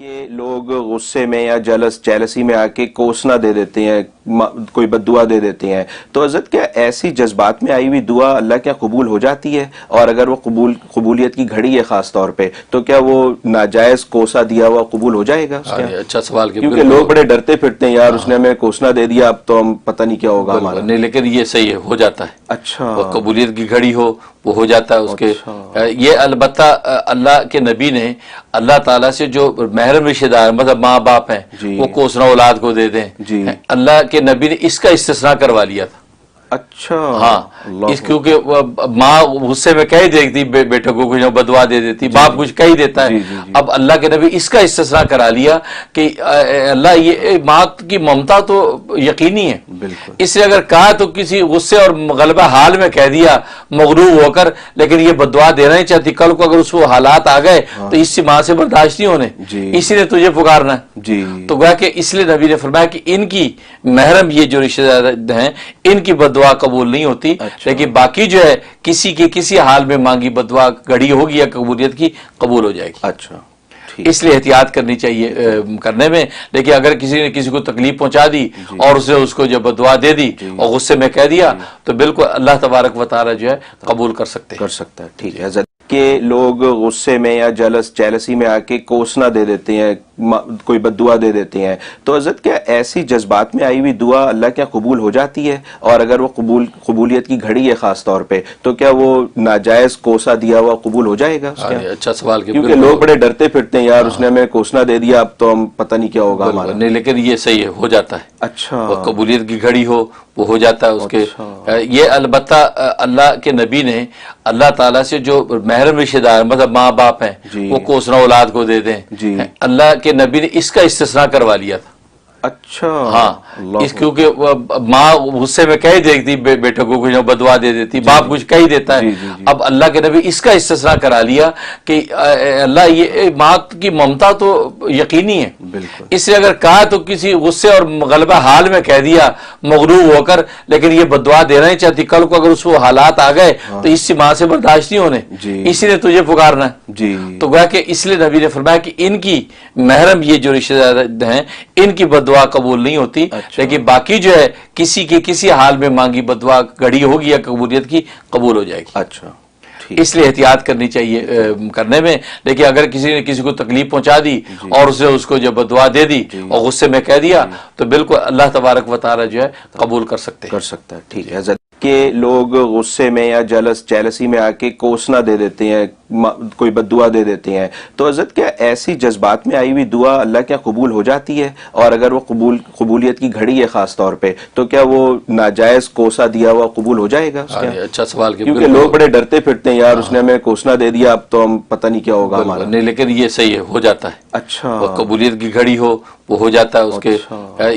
کہ لوگ غصے میں یا جیلسی میں آ کے کوسنا دے دیتے ہیں، کوئی بد دعا دے دیتے ہیں، تو حضرت کیا ایسی جذبات میں آئی ہوئی دعا اللہ کیا قبول ہو جاتی ہے؟ اور اگر وہ قبولیت کی گھڑی ہے خاص طور پہ، تو کیا وہ ناجائز کوسا دیا ہوا قبول ہو جائے گا؟ اچھا سوال، کیونکہ لوگ بڑے ڈرتے پھرتے ہیں، یار اس نے ہمیں کوسنا دے دیا، اب تو ہم پتہ نہیں کیا ہوگا ہمارا۔ نہیں، لیکن یہ صحیح ہے، ہو جاتا ہے۔ اچھا، قبولیت کی گھڑی ہو وہ ہو جاتا ہے اس کے۔ یہ البتہ اللہ کے نبی نے اللہ تعالیٰ سے جو محرم رشتہ دار مطلب ماں باپ ہیں وہ کوسنا اولاد کو دے دیں، اللہ کے نبی نے اس کا استثناء کروا لیا تھا۔ اچھا، ہاں، اس کیونکہ ماں غصے میں کہہ دیتی بیٹے کو کچھ بدوا دے دیتی، باپ کچھ کہہ دیتا ہے۔ اب اللہ کے نبی اس کا استثناء کرا لیا کہ اللہ یہ ماں کی ممتا تو یقینی ہے، اس لیے اگر کہا تو کسی غصے اور غلبہ حال میں کہہ دیا مغلوب ہو کر، لیکن یہ بدوا دینا نہیں چاہتی، کل کو اگر اس کو حالات آ گئے تو اس سے ماں سے برداشت نہیں ہونے، اسی نے تجھے پکارنا ہے۔ تو گویا کہ اس لیے نبی نے فرمایا کہ ان کی محرم یہ جو رشتہ دار ہیں ان کی بدوا قبول نہیں ہوتی، لیکن باقی جو ہے کسی حال میں مانگی بدوا گھڑی ہوگی یا قبولیت کی قبول ہو جائے گی۔ اچھا، اس لیے احتیاط کرنی چاہیے کرنے میں، لیکن اگر کسی نے کسی کو تکلیف پہنچا دی اور اس کو جب بدوا دے دی اور غصے میں کہہ دیا تو بالکل اللہ تبارک و تعالی جو ہے قبول کر سکتا ہے۔ ٹھیک ہے حضرت، کہ لوگ غصے میں یا جیلسی میں آ کے کوسنا دے دیتے ہیں، کوئی بد دعا دے دیتے ہیں، تو حضرت کیا ایسی جذبات میں آئی ہوئی دعا اللہ کیا قبول ہو جاتی ہے؟ اور اگر وہ قبولیت کی گھڑی ہے خاص طور پہ، تو کیا وہ ناجائز کوسا دیا ہوا قبول ہو جائے گا؟ اچھا سوال، کیونکہ لوگ بڑے ڈرتے پھرتے ہیں، یار اس نے ہمیں کوسنا دے دیا، اب تو ہم پتہ نہیں کیا ہوگا ہمارا۔ نہیں، لیکن یہ صحیح ہے، ہو جاتا ہے۔ اچھا، قبولیت کی گھڑی ہو وہ ہو جاتا ہے اس کے۔ یہ البتہ اللہ کے نبی نے اللہ تعالیٰ سے جو محرم رشتہ دار مطلب ماں باپ ہیں وہ کوسنا اولاد کو دے دیں، اللہ کے نبی نے اس کا استثناء کروا لیا تھا۔ اچھا، ہاں، اس کیونکہ ماں غصے میں کہہ دیتی بیٹے کو کچھ بدوا دے دیتی، باپ کچھ کہہ دیتا ہے۔ اب اللہ کے نبی اس کا استثناء کرا لیا کہ اللہ یہ ماں کی ممتا تو یقینی ہے، اس لیے اگر کہا تو کسی غصے اور غلبہ حال میں کہہ دیا مغلوب ہو کر، لیکن یہ بدوا دینا نہیں چاہتی، کل کو اگر اس کو حالات آ گئے تو اس سے ماں سے برداشت نہیں ہونے، اسی نے تجھے پکارنا ہے۔ تو گویا کہ اس لیے نبی نے فرمایا کہ ان کی محرم یہ جو رشتہ دار ہیں ان کی بدوا قبول نہیں ہوتی، لیکن باقی جو ہے کسی حال میں مانگی بدوا گھڑی ہوگی یا قبولیت کی قبول ہو جائے گی۔ اچھا، اس لیے احتیاط کرنی چاہیے کرنے میں، لیکن اگر کسی نے کسی کو تکلیف پہنچا دی اور اس کو جب بدوا دے دی اور غصے میں کہہ دیا تو بالکل اللہ تبارک و تعالی جو ہے قبول کر سکتے ہیں۔ ٹھیک ہے حضرت، کہ لوگ غصے میں یا جیلسی میں آ کے کوسنا دے دیتے ہیں، کوئی بد دعا دے دیتے ہیں، تو حضرت کیا ایسی جذبات میں آئی ہوئی دعا اللہ کیا قبول ہو جاتی ہے؟ اور اگر وہ قبولیت کی گھڑی ہے خاص طور پہ، تو کیا وہ ناجائز کوسا دیا ہوا قبول ہو جائے گا؟ اچھا سوال، کیونکہ لوگ بڑے ڈرتے پھرتے ہیں، یار اس نے ہمیں کوسنا دے دیا، اب تو ہم پتہ نہیں کیا ہوگا ہمارا۔ نہیں، لیکن یہ صحیح ہے، ہو جاتا ہے۔ اچھا، قبولیت کی گھڑی ہو وہ ہو جاتا ہے اس کے۔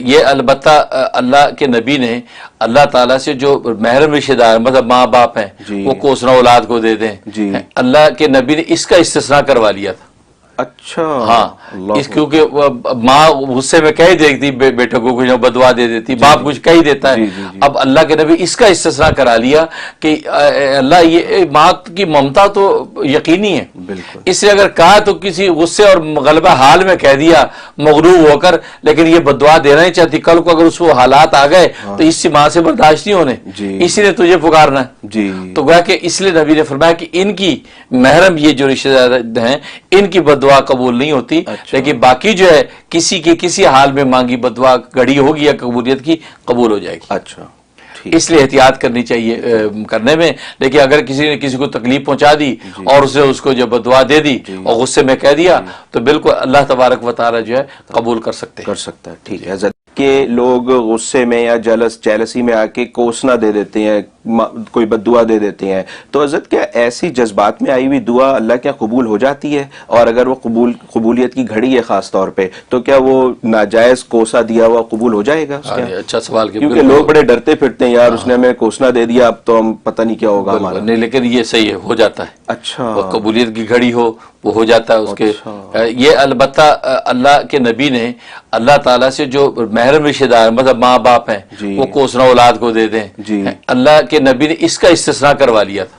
یہ البتہ اللہ کے نبی نے اللہ تعالیٰ سے جو محرم رشتہ دار مطلب ماں باپ ہیں وہ کوسنا اولاد کو دے دیں، اللہ کے نبی نے اس کا استثناء کروا لیا تھا۔ اچھا، ہاں، اس کیونکہ ماں غصے میں کہہ دیتی بیٹے کو کچھ بدوا دے دیتی، باپ کچھ کہہ دیتا ہے۔ اب اللہ کے نبی اس کا استثناء کرا لیا کہ اللہ یہ ماں کی ممتا تو یقینی ہے، اس لیے اگر کہا تو کسی غصے اور غلبہ حال میں کہہ دیا مغلوب ہو کر، لیکن یہ بدوا دینا نہیں چاہتی، کل کو اگر اس کو حالات آ گئے تو اس سے ماں سے برداشت نہیں ہونے، اسی نے تجھے پکارنا ہے۔ تو گویا کہ اس لیے نبی نے فرمایا کہ ان کی محرم یہ جو رشتہ دار ہیں ان کی بدوا قبول نہیں ہوتی، لیکن باقی جو ہے کسی حال میں مانگی بدوا گھڑی ہوگی یا قبولیت کی قبول ہو جائے گی۔ اچھا، اس لیے احتیاط کرنی چاہیے کرنے میں، لیکن اگر کسی نے کسی کو تکلیف پہنچا دی اور اس کو جب بدوا دے دی اور غصے میں کہہ دیا تو بالکل اللہ تبارک و تعالی جو ہے قبول کر سکتے ہیں۔ ٹھیک ہے حضرت، کہ لوگ غصے میں یا جیلسی میں آ کے کوسنا دے دیتے ہیں، کوئی بد دعا دے دیتے ہیں، تو حضرت کیا ایسی جذبات میں آئی ہوئی دعا اللہ کیا قبول ہو جاتی ہے؟ اور اگر وہ قبولیت کی گھڑی ہے خاص طور پہ، تو کیا وہ ناجائز کوسا دیا ہوا قبول ہو جائے گا؟ اچھا سوال، کیونکہ لوگ بڑے ڈرتے پھرتے ہیں، یار اس نے ہمیں کوسنا دے دیا، اب تو ہم پتہ نہیں کیا ہوگا ہمارا۔ نہیں، لیکن یہ صحیح ہے، ہو جاتا ہے۔ اچھا، قبولیت کی گھڑی ہو وہ ہو جاتا ہے اس کے۔ یہ البتہ اللہ کے نبی نے اللہ تعالیٰ سے جو محرم رشتہ دار مطلب ماں باپ ہیں وہ کوسنا اولاد کو دے دیں، اللہ کے نبی نے اس کا استثناء کروا لیا تھا۔